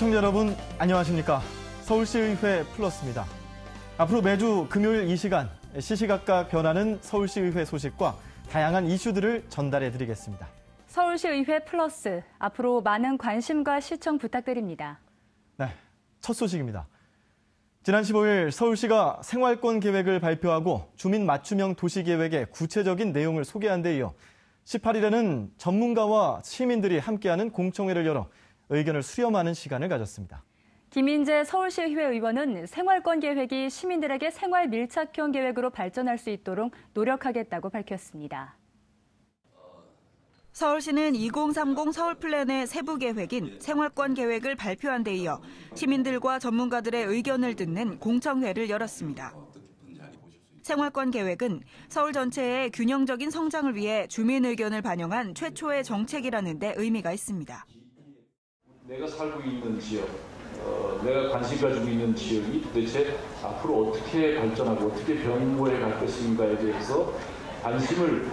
시청자 여러분, 안녕하십니까? 서울시의회 플러스입니다. 앞으로 매주 금요일 이 시간 시시각각 변하는 서울시의회 소식과 다양한 이슈들을 전달해드리겠습니다. 서울시의회 플러스, 앞으로 많은 관심과 시청 부탁드립니다. 네, 첫 소식입니다. 지난 15일 서울시가 생활권 계획을 발표하고 주민 맞춤형 도시계획의 구체적인 내용을 소개한 데 이어 18일에는 전문가와 시민들이 함께하는 공청회를 열어 의견을 수렴하는 시간을 가졌습니다. 김인재 서울시의회 의원은 생활권 계획이 시민들에게 생활 밀착형 계획으로 발전할 수 있도록 노력하겠다고 밝혔습니다. 서울시는 2030 서울 플랜의 세부 계획인 생활권 계획을 발표한 데 이어 시민들과 전문가들의 의견을 듣는 공청회를 열었습니다. 생활권 계획은 서울 전체의 균형적인 성장을 위해 주민 의견을 반영한 최초의 정책이라는 데 의미가 있습니다. 내가 살고 있는 지역, 내가 관심 가지고 있는 지역이 도대체 앞으로 어떻게 발전하고 어떻게 변모해 갈 것인가에 대해서 관심을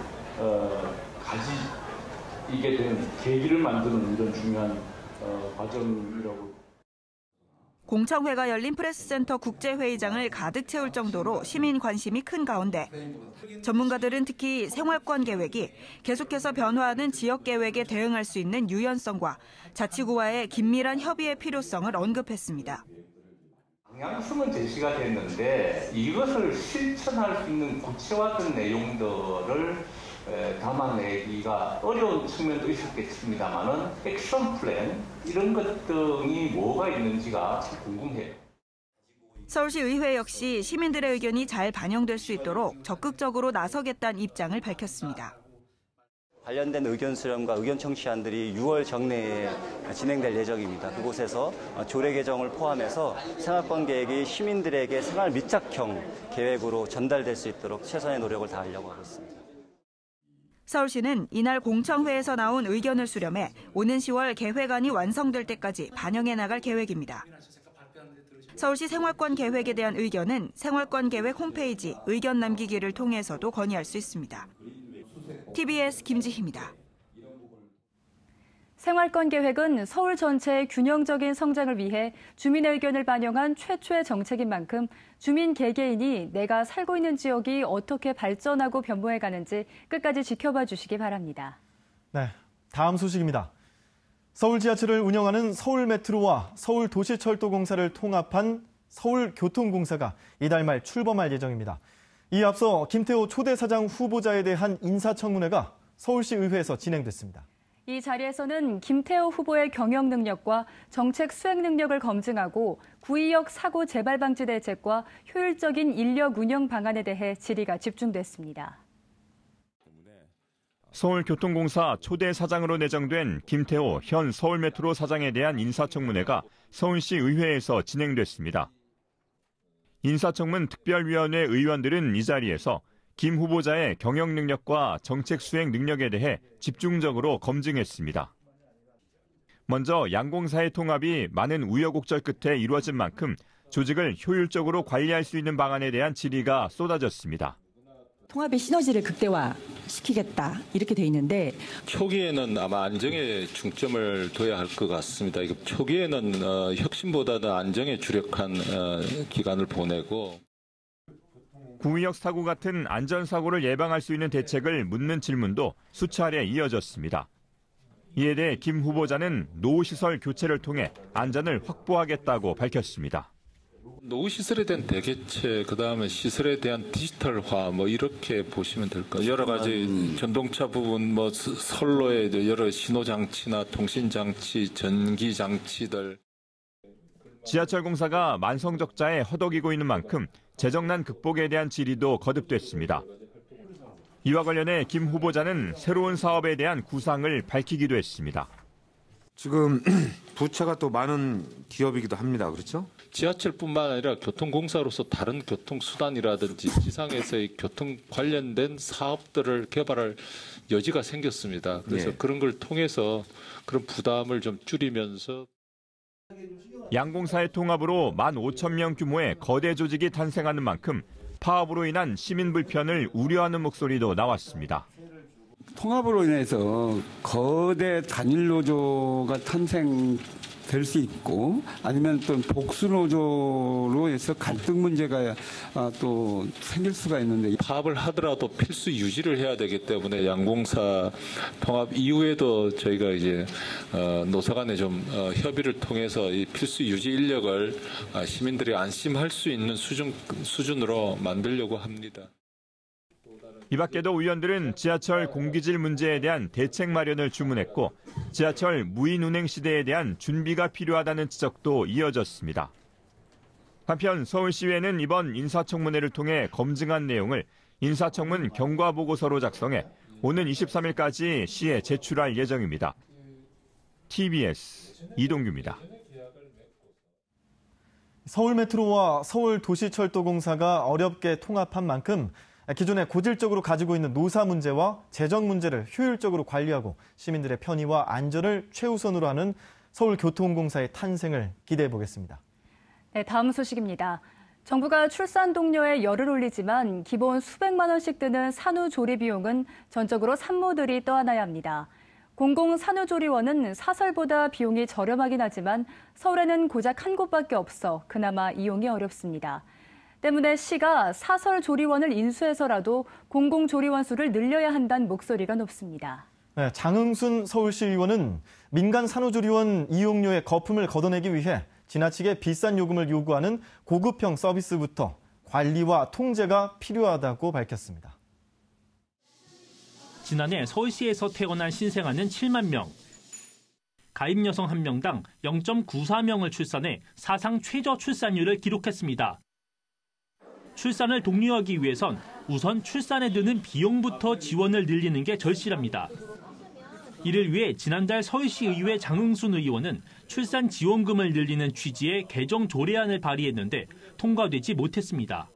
가지게 되는 계기를 만드는 이런 중요한 과정이라고. 공청회가 열린 프레스센터 국제회의장을 가득 채울 정도로 시민 관심이 큰 가운데 전문가들은 특히 생활권 계획이 계속해서 변화하는 지역 계획에 대응할 수 있는 유연성과 자치구와의 긴밀한 협의의 필요성을 언급했습니다. 방향성은 제시가 됐는데 이것을 실천할 수 있는 구체화된 내용들을 담아내기가 어려운 측면도 있었겠습니다만은 액션 플랜 이런 것들이 뭐가 있는지가 참 궁금해요. 서울시 의회 역시 시민들의 의견이 잘 반영될 수 있도록 적극적으로 나서겠다는 입장을 밝혔습니다. 관련된 의견 수렴과 의견 청취안들이 6월 정내에 진행될 예정입니다. 그곳에서 조례 개정을 포함해서 생활권 계획이 시민들에게 생활 밀착형 계획으로 전달될 수 있도록 최선의 노력을 다하려고 하고 있습니다. 서울시는 이날 공청회에서 나온 의견을 수렴해 오는 10월 계획안이 완성될 때까지 반영해 나갈 계획입니다. 서울시 생활권 계획에 대한 의견은 생활권 계획 홈페이지 의견 남기기를 통해서도 건의할 수 있습니다. TBS 김지희입니다. 생활권 계획은 서울 전체의 균형적인 성장을 위해 주민의 의견을 반영한 최초의 정책인 만큼 주민 개개인이 내가 살고 있는 지역이 어떻게 발전하고 변모해 가는지 끝까지 지켜봐 주시기 바랍니다. 네, 다음 소식입니다. 서울 지하철을 운영하는 서울메트로와 서울도시철도공사를 통합한 서울교통공사가 이달 말 출범할 예정입니다. 이에 앞서 김태호 초대사장 후보자에 대한 인사청문회가 서울시의회에서 진행됐습니다. 이 자리에서는 김태호 후보의 경영 능력과 정책 수행 능력을 검증하고 구의역 사고 재발 방지 대책과 효율적인 인력 운영 방안에 대해 질의가 집중됐습니다. 서울교통공사 초대 사장으로 내정된 김태호 현 서울메트로 사장에 대한 인사청문회가 서울시 의회에서 진행됐습니다. 인사청문 특별위원회 의원들은 이 자리에서 김 후보자의 경영 능력과 정책 수행 능력에 대해 집중적으로 검증했습니다. 먼저 양공사의 통합이 많은 우여곡절 끝에 이루어진 만큼 조직을 효율적으로 관리할 수 있는 방안에 대한 질의가 쏟아졌습니다. 통합의 시너지를 극대화시키겠다 이렇게 돼 있는데 초기에는 아마 안정에 중점을 둬야 할 것 같습니다. 초기에는 혁신보다는 안정에 주력한 기간을 보내고 구의역 사고 같은 안전사고를 예방할 수 있는 대책을 묻는 질문도 수차례 이어졌습니다. 이에 대해 김 후보자는 노후시설 교체를 통해 안전을 확보하겠다고 밝혔습니다. 노후시설에 대한 대개체, 그다음에 시설에 대한 디지털화 이렇게 보시면 될 것 같아요. 여러 가지 전동차 부분, 선로의 여러 신호장치나 통신장치, 전기장치들. 지하철 공사가 만성적자에 허덕이고 있는 만큼 재정난 극복에 대한 질의도 거듭됐습니다. 이와 관련해 김 후보자는 새로운 사업에 대한 구상을 밝히기도 했습니다. 지금 부채가 또 많은 기업이기도 합니다. 그렇죠? 지하철뿐만 아니라 교통공사로서 다른 교통수단이라든지 지상에서의 교통 관련된 사업들을 개발할 여지가 생겼습니다. 그래서 그런 걸 통해서 그런 부담을 좀 줄이면서 양공사의 통합으로 15,000명 규모의 거대 조직이 탄생하는 만큼 파업으로 인한 시민 불편을 우려하는 목소리도 나왔습니다. 통합으로 인해서 거대 단일 노조가 탄생 될 수 있고 아니면 또 복수노조로 해서 갈등 문제가 또 생길 수가 있는데 파업을 하더라도 필수 유지를 해야 되기 때문에 양공사 통합 이후에도 저희가 이제 노사 간에 좀 협의를 통해서 이 필수 유지 인력을 시민들이 안심할 수 있는 수준으로 만들려고 합니다. 이 밖에도 의원들은 지하철 공기질 문제에 대한 대책 마련을 주문했고 지하철 무인 운행 시대에 대한 준비가 필요하다는 지적도 이어졌습니다. 한편 서울시의회는 이번 인사청문회를 통해 검증한 내용을 인사청문 경과보고서로 작성해 오는 23일까지 시에 제출할 예정입니다. TBS 이동규입니다. 서울메트로와 서울도시철도공사가 어렵게 통합한 만큼 기존에 고질적으로 가지고 있는 노사 문제와 재정 문제를 효율적으로 관리하고 시민들의 편의와 안전을 최우선으로 하는 서울교통공사의 탄생을 기대해 보겠습니다. 네, 다음 소식입니다. 정부가 출산 동료에 열을 올리지만 기본 수백만 원씩 드는 산후조리 비용은 전적으로 산모들이 떠안아야 합니다. 공공산후조리원은 사설보다 비용이 저렴하긴 하지만 서울에는 고작 한 곳밖에 없어 그나마 이용이 어렵습니다. 때문에 시가 사설조리원을 인수해서라도 공공조리원 수를 늘려야 한다는 목소리가 높습니다. 네, 장흥순 서울시 의원은 민간 산후조리원 이용료의 거품을 걷어내기 위해 지나치게 비싼 요금을 요구하는 고급형 서비스부터 관리와 통제가 필요하다고 밝혔습니다. 지난해 서울시에서 태어난 신생아는 7만 명. 가입 여성 1명당 0.94명을 출산해 사상 최저 출산율을 기록했습니다. 출산을 독려하기 위해선 우선 출산에 드는 비용부터 지원을 늘리는 게 절실합니다. 이를 위해 지난달 서울시의회 장흥순 의원은 출산 지원금을 늘리는 취지의 개정 조례안을 발의했는데 통과되지 못했습니다.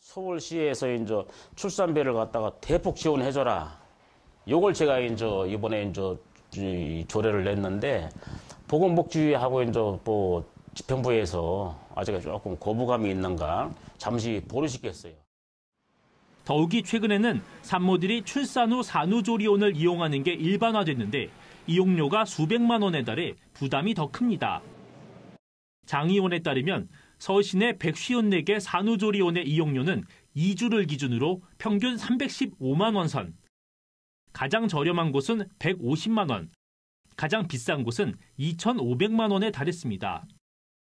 서울시에서 이제 출산비를 갖다가 대폭 지원해줘라. 요걸 제가 이제 이번에 이제 조례를 냈는데 보건복지부하고 이제 집행부에서 아직 조금 거부감이 있는가 잠시 모르시겠어요. 더욱이 최근에는 산모들이 출산 후 산후조리원을 이용하는 게 일반화됐는데 이용료가 수백만 원에 달해 부담이 더 큽니다. 장 의원에 따르면 서울시 내 154개 산후조리원의 이용료는 2주를 기준으로 평균 315만 원 선. 가장 저렴한 곳은 150만 원, 가장 비싼 곳은 2,500만 원에 달했습니다.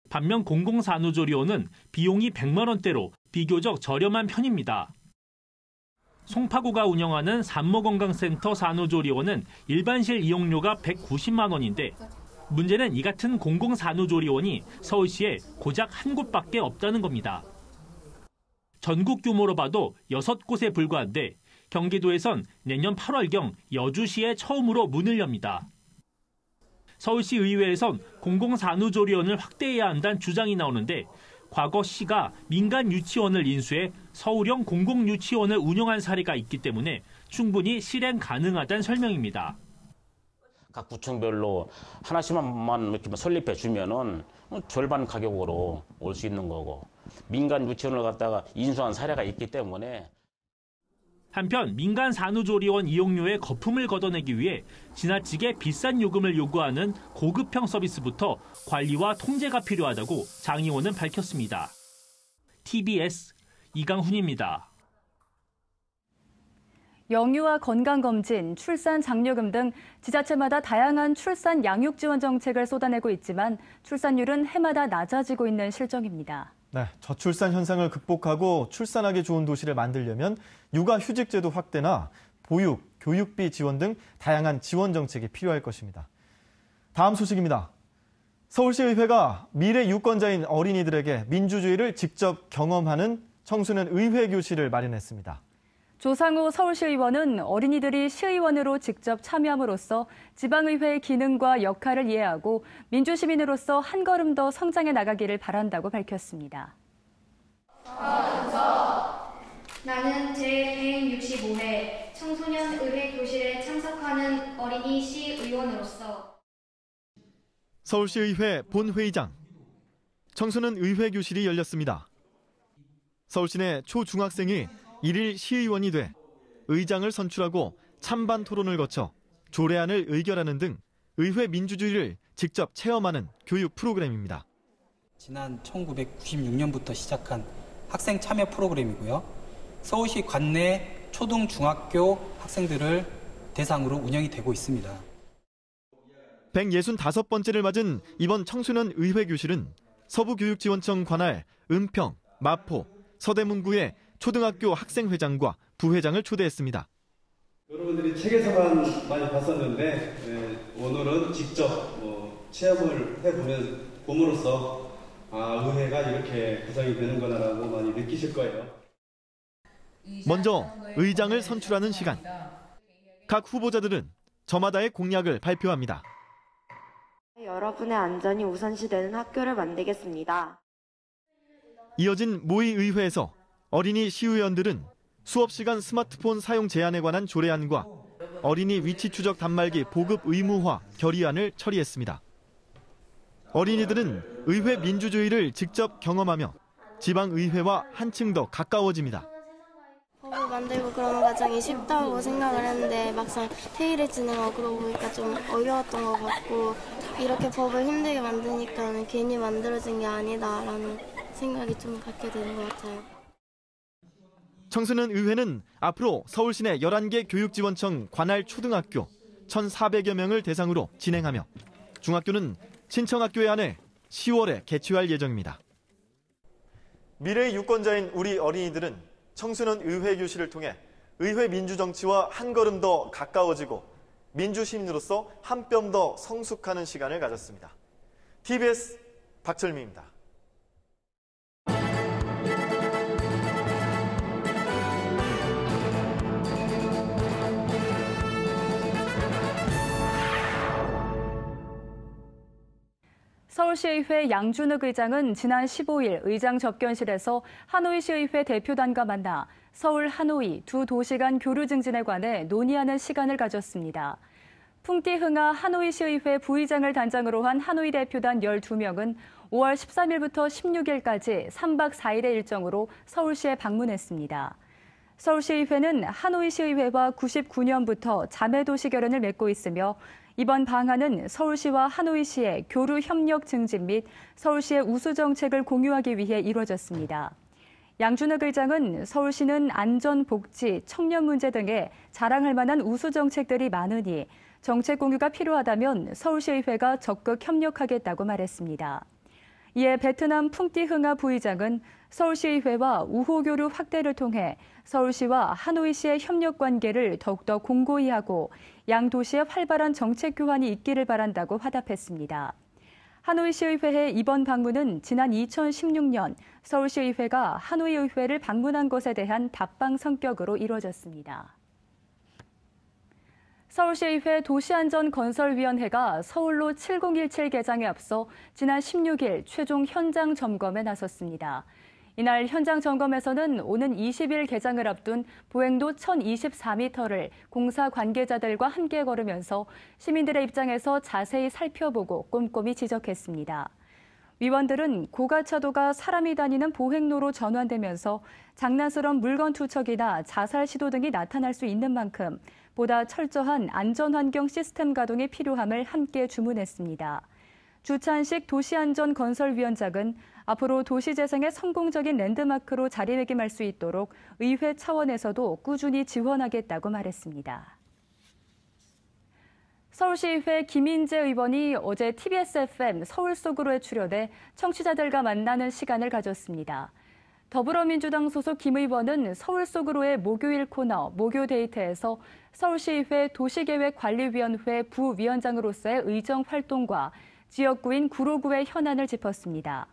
반면 공공산후조리원은 비용이 100만 원대로 비교적 저렴한 편입니다. 송파구가 운영하는 산모건강센터 산후조리원은 일반실 이용료가 190만 원인데 문제는 이 같은 공공산후조리원이 서울시에 고작 한 곳밖에 없다는 겁니다. 전국 규모로 봐도 6곳에 불과한데 경기도에선 내년 8월경 여주시에 처음으로 문을 엽니다. 서울시 의회에선 공공산후조리원을 확대해야 한다는 주장이 나오는데 과거 시가 민간 유치원을 인수해 서울형 공공유치원을 운영한 사례가 있기 때문에 충분히 실행 가능하다는 설명입니다. 각 구청별로 하나씩만 이렇게 설립해 주면은 절반 가격으로 올 수 있는 거고 민간 유치원을 갖다가 인수한 사례가 있기 때문에. 한편 민간 산후조리원 이용료의 거품을 걷어내기 위해 지나치게 비싼 요금을 요구하는 고급형 서비스부터 관리와 통제가 필요하다고 장 의원은 밝혔습니다. TBS 이강훈입니다. 영유아 건강검진, 출산 장려금 등 지자체마다 다양한 출산 양육 지원 정책을 쏟아내고 있지만 출산율은 해마다 낮아지고 있는 실정입니다. 네, 저출산 현상을 극복하고 출산하기 좋은 도시를 만들려면 육아휴직제도 확대나 보육, 교육비 지원 등 다양한 지원 정책이 필요할 것입니다. 다음 소식입니다. 서울시의회가 미래 유권자인 어린이들에게 민주주의를 직접 경험하는 청소년 의회 교실을 마련했습니다. 조상우 서울시의원은 어린이들이 시의원으로 직접 참여함으로써 지방의회의 기능과 역할을 이해하고 민주시민으로서 한 걸음 더 성장해 나가기를 바란다고 밝혔습니다. 나는 제165회 청소년 의회 교실에 참석하는 어린이 시의원으로서 서울시의회 본회의장 청소년 의회 교실이 열렸습니다. 서울시 내 초중학생이 1일 시의원이 돼 의장을 선출하고 찬반 토론을 거쳐 조례안을 의결하는 등 의회 민주주의를 직접 체험하는 교육 프로그램입니다. 지난 1996년부터 시작한 학생 참여 프로그램이고요. 서울시 관내 초등, 중학교 학생들을 대상으로 운영이 되고 있습니다. 165번째를 맞은 이번 청소년 의회 교실은 서부교육지원청 관할 은평, 마포, 서대문구의 초등학교 학생회장과 부회장을 초대했습니다. 여러분들이 책에서만 많이 봤었는데 오늘은 직접 체험을 해봄으로써 의회가 이렇게 구성이 되는구나라고 많이 느끼실 거예요. 먼저 의장을 선출하는 시간. 각 후보자들은 저마다의 공약을 발표합니다. 여러분의 안전이 우선시되는 학교를 만들겠습니다. 이어진 모의의회에서 어린이 시의원들은 수업 시간 스마트폰 사용 제한에 관한 조례안과 어린이 위치 추적 단말기 보급 의무화 결의안을 처리했습니다. 어린이들은 의회 민주주의를 직접 경험하며 지방의회와 한층 더 가까워집니다. 법을 만들고 그런 과정이 쉽다고 생각을 했는데 막상 회의를 진행하고 그러고 보니까 좀 어려웠던 것 같고 이렇게 법을 힘들게 만드니까 괜히 만들어진 게 아니다라는 생각이 좀 갖게 되는 것 같아요. 청소년 의회는 앞으로 서울 시내 11개 교육지원청 관할 초등학교 1,400여 명을 대상으로 진행하며 중학교는 신청학교에 한해 10월에 개최할 예정입니다. 미래의 유권자인 우리 어린이들은 청소년 의회 교실을 통해 의회 민주정치와 한 걸음 더 가까워지고 민주시민으로서 한 뼘 더 성숙하는 시간을 가졌습니다. TBS 박철미입니다. 서울시의회 양준욱 의장은 지난 15일 의장 접견실에서 하노이시의회 대표단과 만나 서울, 하노이 두 도시 간 교류 증진에 관해 논의하는 시간을 가졌습니다. 풍띠흥아 하노이시의회 부의장을 단장으로 한 하노이 대표단 12명은 5월 13일부터 16일까지 3박 4일의 일정으로 서울시에 방문했습니다. 서울시의회는 하노이시의회와 99년부터 자매도시 결연을 맺고 있으며 이번 방한은 서울시와 하노이시의 교류 협력 증진 및 서울시의 우수 정책을 공유하기 위해 이루어졌습니다. 양준욱 의장은 서울시는 안전, 복지, 청년 문제 등에 자랑할 만한 우수 정책들이 많으니 정책 공유가 필요하다면 서울시의회가 적극 협력하겠다고 말했습니다. 이에 베트남 풍띠흥아 부의장은 서울시의회와 우호교류 확대를 통해 서울시와 하노이시의 협력 관계를 더욱더 공고히 하고 양 도시의 활발한 정책 교환이 있기를 바란다고 화답했습니다. 하노이시의회의 이번 방문은 지난 2016년 서울시의회가 하노이의회를 방문한 것에 대한 답방 성격으로 이루어졌습니다. 서울시의회 도시안전건설위원회가 서울로 7017 개장에 앞서 지난 16일 최종 현장 점검에 나섰습니다. 이날 현장 점검에서는 오는 20일 개장을 앞둔 보행도 1024m를 공사 관계자들과 함께 걸으면서 시민들의 입장에서 자세히 살펴보고 꼼꼼히 지적했습니다. 위원들은 고가차도가 사람이 다니는 보행로로 전환되면서 장난스러운 물건 투척이나 자살 시도 등이 나타날 수 있는 만큼 보다 철저한 안전환경 시스템 가동이 필요함을 함께 주문했습니다. 주찬식 도시안전건설위원장은 앞으로 도시재생의 성공적인 랜드마크로 자리매김할 수 있도록 의회 차원에서도 꾸준히 지원하겠다고 말했습니다. 서울시의회 김인재 의원이 어제 TBS FM 서울 속으로에 출연해 청취자들과 만나는 시간을 가졌습니다. 더불어민주당 소속 김 의원은 서울 속으로의 목요일 코너 목요데이트에서 서울시의회 도시계획관리위원회 부위원장으로서의 의정 활동과 지역구인 구로구의 현안을 짚었습니다.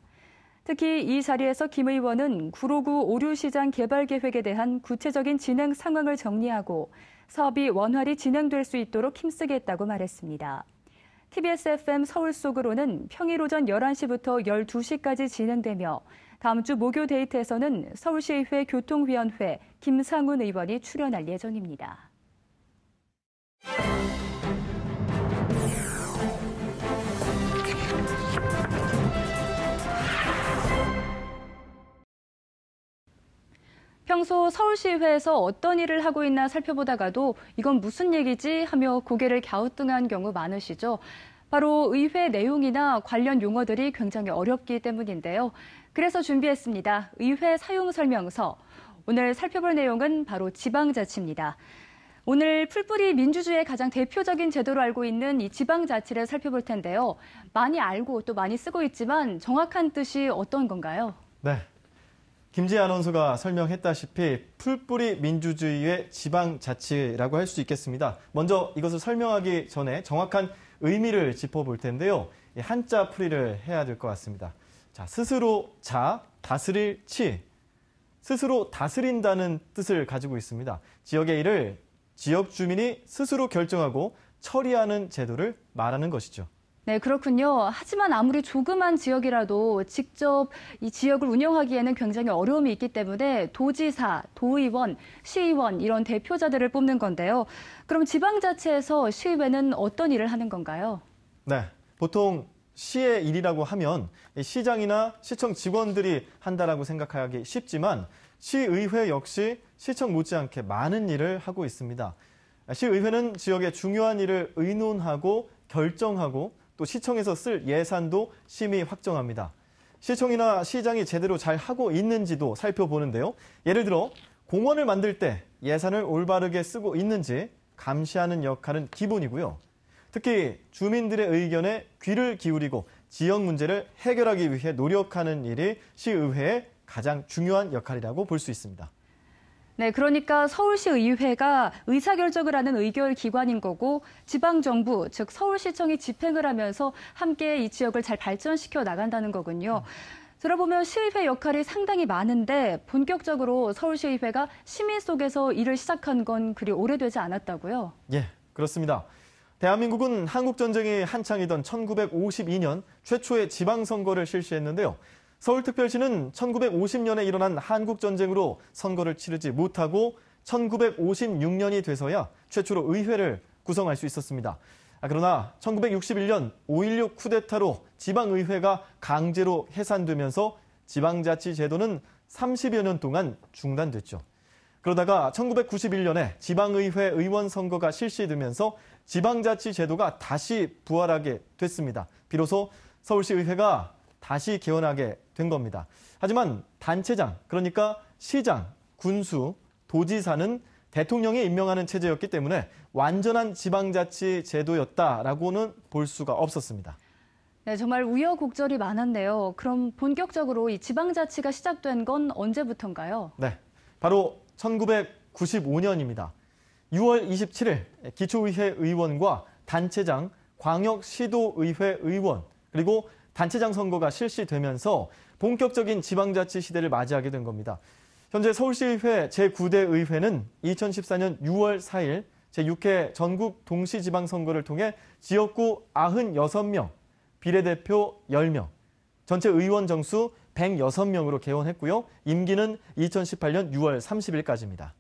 특히 이 자리에서 김 의원은 구로구 오류시장 개발 계획에 대한 구체적인 진행 상황을 정리하고 사업이 원활히 진행될 수 있도록 힘쓰겠다고 말했습니다. TBS FM 서울 속으로는 평일 오전 11시부터 12시까지 진행되며 다음 주 목요 데이트에서는 서울시의회 교통위원회 김상훈 의원이 출연할 예정입니다. 평소 서울시의회에서 어떤 일을 하고 있나 살펴보다가도 이건 무슨 얘기지 하며 고개를 갸우뚱한 경우 많으시죠. 바로 의회 내용이나 관련 용어들이 굉장히 어렵기 때문인데요. 그래서 준비했습니다. 의회 사용 설명서. 오늘 살펴볼 내용은 바로 지방자치입니다. 오늘 풀뿌리 민주주의의 가장 대표적인 제도로 알고 있는 이 지방자치를 살펴볼 텐데요. 많이 알고 또 많이 쓰고 있지만 정확한 뜻이 어떤 건가요? 네. 김지혜 아나운서가 설명했다시피 풀뿌리 민주주의의 지방자치라고 할 수 있겠습니다. 먼저 이것을 설명하기 전에 정확한 의미를 짚어볼 텐데요. 한자 풀이를 해야 될 것 같습니다. 자, 스스로 자, 다스릴 치. 스스로 다스린다는 뜻을 가지고 있습니다. 지역의 일을 지역 주민이 스스로 결정하고 처리하는 제도를 말하는 것이죠. 네, 그렇군요. 하지만 아무리 조그만 지역이라도 직접 이 지역을 운영하기에는 굉장히 어려움이 있기 때문에 도지사, 도의원, 시의원 이런 대표자들을 뽑는 건데요. 그럼 지방자치에서 시의회는 어떤 일을 하는 건가요? 네, 보통 시의 일이라고 하면 시장이나 시청 직원들이 한다라고 생각하기 쉽지만 시의회 역시 시청 못지않게 많은 일을 하고 있습니다. 시의회는 지역의 중요한 일을 의논하고 결정하고 또 시청에서 쓸 예산도 심의 확정합니다. 시청이나 시장이 제대로 잘 하고 있는지도 살펴보는데요. 예를 들어 공원을 만들 때 예산을 올바르게 쓰고 있는지 감시하는 역할은 기본이고요. 특히 주민들의 의견에 귀를 기울이고 지역 문제를 해결하기 위해 노력하는 일이 시의회의 가장 중요한 역할이라고 볼 수 있습니다. 네, 그러니까 서울시의회가 의사결정을 하는 의결 기관인 거고 지방정부, 즉 서울시청이 집행을 하면서 함께 이 지역을 잘 발전시켜 나간다는 거군요. 들어보면 시의회 역할이 상당히 많은데 본격적으로 서울시의회가 시민 속에서 일을 시작한 건 그리 오래되지 않았다고요? 예, 그렇습니다. 대한민국은 한국전쟁이 한창이던 1952년 최초의 지방선거를 실시했는데요. 서울특별시는 1950년에 일어난 한국전쟁으로 선거를 치르지 못하고 1956년이 돼서야 최초로 의회를 구성할 수 있었습니다. 그러나 1961년 5.16 쿠데타로 지방의회가 강제로 해산되면서 지방자치 제도는 30여 년 동안 중단됐죠. 그러다가 1991년에 지방의회 의원 선거가 실시되면서 지방자치 제도가 다시 부활하게 됐습니다. 비로소 서울시의회가 다시 개원하게 된 겁니다. 하지만 단체장, 그러니까 시장, 군수, 도지사는 대통령이 임명하는 체제였기 때문에 완전한 지방자치 제도였다라고는 볼 수가 없었습니다. 네, 정말 우여곡절이 많았네요. 그럼 본격적으로 이 지방자치가 시작된 건 언제부터인가요? 네, 바로 1995년입니다. 6월 27일 기초의회 의원과 단체장, 광역시도의회 의원, 그리고 단체장 선거가 실시되면서 본격적인 지방자치 시대를 맞이하게 된 겁니다. 현재 서울시의회 제9대 의회는 2014년 6월 4일 제6회 전국 동시지방선거를 통해 지역구 96명, 비례대표 10명, 전체 의원 정수 106명으로 개원했고요. 임기는 2018년 6월 30일까지입니다.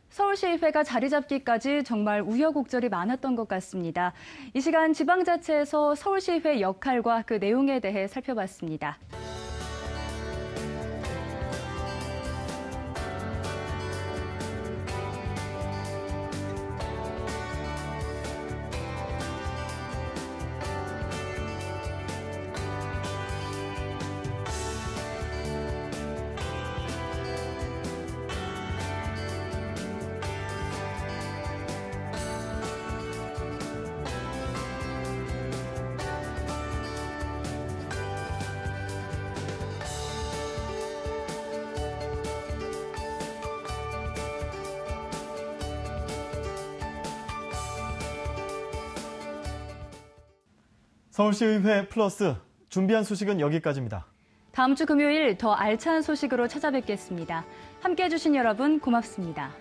서울시의회가 자리 잡기까지 정말 우여곡절이 많았던 것 같습니다. 이 시간 지방자치에서 서울시의회 역할과 그 내용에 대해 살펴봤습니다. 서울시의회 플러스 준비한 소식은 여기까지입니다. 다음 주 금요일 더 알찬 소식으로 찾아뵙겠습니다. 함께해 주신 여러분 고맙습니다.